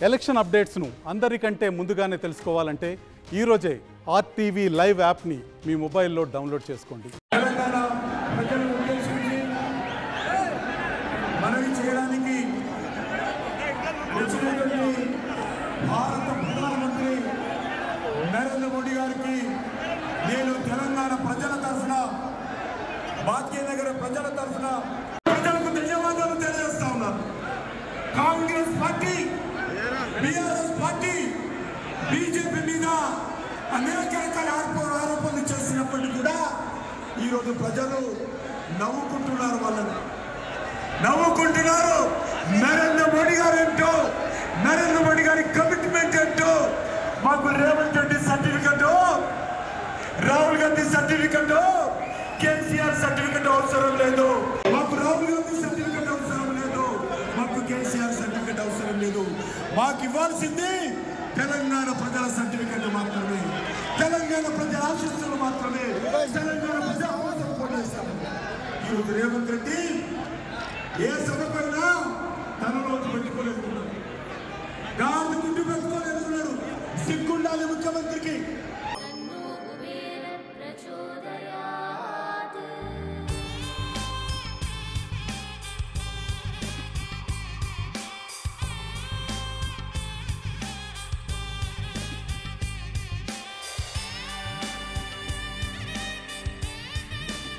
Election అప్డేట్స్ను అందరికంటే ముందుగానే తెలుసుకోవాలంటే ఈరోజే ఆర్టీవీ లైవ్ యాప్ని మీ మొబైల్లో డౌన్లోడ్ చేసుకోండి. తెలంగాణ ప్రజలను ఉద్దేశించి మనవి చేయడానికి వచ్చినటువంటి భారత ప్రధానమంత్రి నరేంద్ర మోడీ గారికి నేను తెలంగాణ ప్రజల తరఫున, భాగ్యనగర ప్రజల తరఫున ప్రజలకు ధన్యవాదాలు తెలియజేస్తా ఉన్నాను. Congress party, BRS party BJP మీద అనేక రకాల ఆరోపణలు చేసినప్పటికీ కూడా ఈరోజు ప్రజలు నవ్వుకుంటున్నారు, వాళ్ళని నవ్వుకుంటున్నారు. నరేంద్ర మోడీ గారు ఏంటో, నరేంద్ర మోడీ గారి కమిట్మెంట్ ఏంటో, మాకు Revanth Reddy certificate, Rahul Gandhi certificate, KCR certificate అవసరం లేదు, మాకు రాహుల్ గాంధీ సర్టిఫికెట్ అవసరం లేదు, మాకు కేసీఆర్ సర్టిఫికెట్ అవసరం లేదు. మాకు ఇవ్వాల్సింది తెలంగాణ ప్రజల సర్టిఫికెట్ మాత్రమే, తెలంగాణ ప్రజల ఆశీస్సులు మాత్రమే, తెలంగాణ ప్రజల కోసం పోరాడేశారు. ఈరోజు రేవంత్ రెడ్డి ఏ సభకైనా తనలో పెట్టుకోలేకున్నాడు, గాంధీ గుడ్డు పెట్టుకోలేకున్నాడు. సిగ్గుండాలి ముఖ్యమంత్రికి.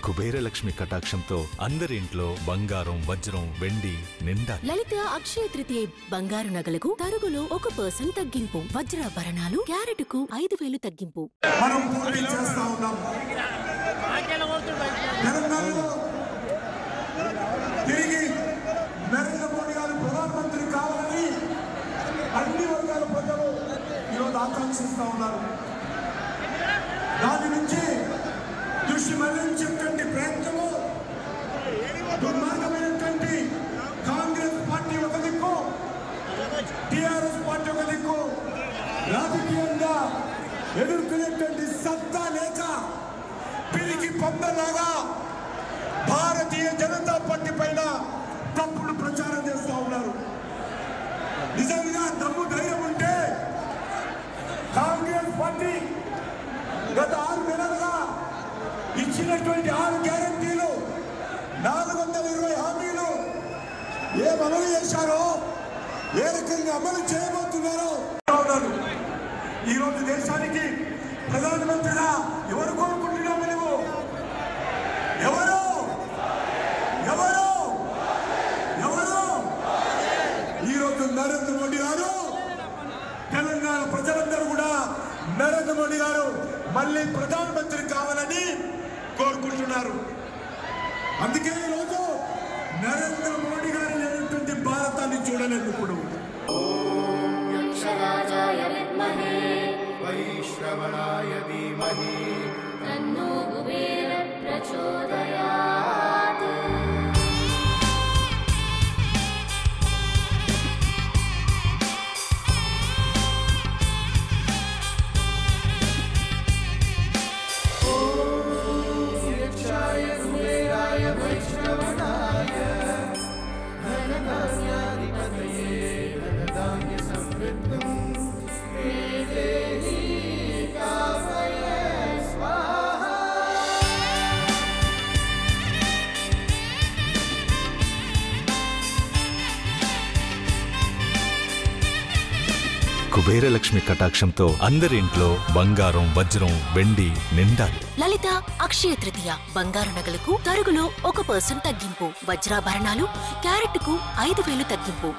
కుబేరలక్ష్మి కటాక్షంతో అందరి ఇంట్లో బంగారం, వజ్రం, వెండి నిండా. లలిత అక్షయ తృతీయ బంగారు నగలకు తరుగులో 1% తగ్గింపు, వజ్రాభరణాలు క్యారెట్కు 5,000 తగ్గింపు. మనం పోటీ చేస్తా ఉన్నాం. తెలంగాణలో తిరిగి నరేంద్ర మోడీ గారు ప్రధానమంత్రి కావాలని అన్ని వర్గాల ప్రజలు ఈరోజు ఆకాంక్షిస్తా ఉన్నారు. దాని నుంచి దృష్టి మళ్లించేటువంటి ప్రయత్నము దుర్మార్గమైనటువంటి కాంగ్రెస్ పార్టీ ఒక దిక్కు, టీఆర్ఎస్ పార్టీ ఒక దిక్కు, రాజకీయంగా ఎదుర్కొనేటువంటి సత్తా లేక పిరికి పందలాగా భారతీయ జనతా పార్టీ పైన తప్పుడు ప్రచారం చేస్తా ఉన్నారు. నిజంగా దమ్ము ధైర్యం ఉంటే కాంగ్రెస్ పార్టీ గత 6 నెలలుగా ఇచ్చినటువంటి 6 గ్యారంటీలు, 420 హామీలు ఏం అమలు చేశారో, ఏ రకంగా అమలు చేయబోతున్నారో. ఈరోజు దేశానికి ప్రధానమంత్రిగా ఎవరు కోరుకుంటున్నాము? నువ్వు ఎవరు ఎవరు ఎవరు? ఈరోజు నరేంద్ర మోడీ గారు, తెలంగాణ ప్రజలందరూ కూడా నరేంద్ర మోడీ గారు మళ్ళీ ప్రధానమంత్రి కావాలని కోరుకుంటున్నారు. అందుకే ఈరోజు నరేంద్ర మోడీ గారు లేనటువంటి భారతాన్ని చూడలేదు. ఇప్పుడు వైశ్రవణాయ ధీమహి తన్నో కుబేర ప్రచోదయాత్. కుబేరలక్ష్మి కటాక్షంతో అందరి ఇంట్లో బంగారం, వజ్రం, వెండి నిండా. లలిత అక్షయ తృతీయ బంగారు నగలకు తరుగులో 1% తగ్గింపు, వజ్రాభరణాలు క్యారెట్కు 5,000 తగ్గింపు.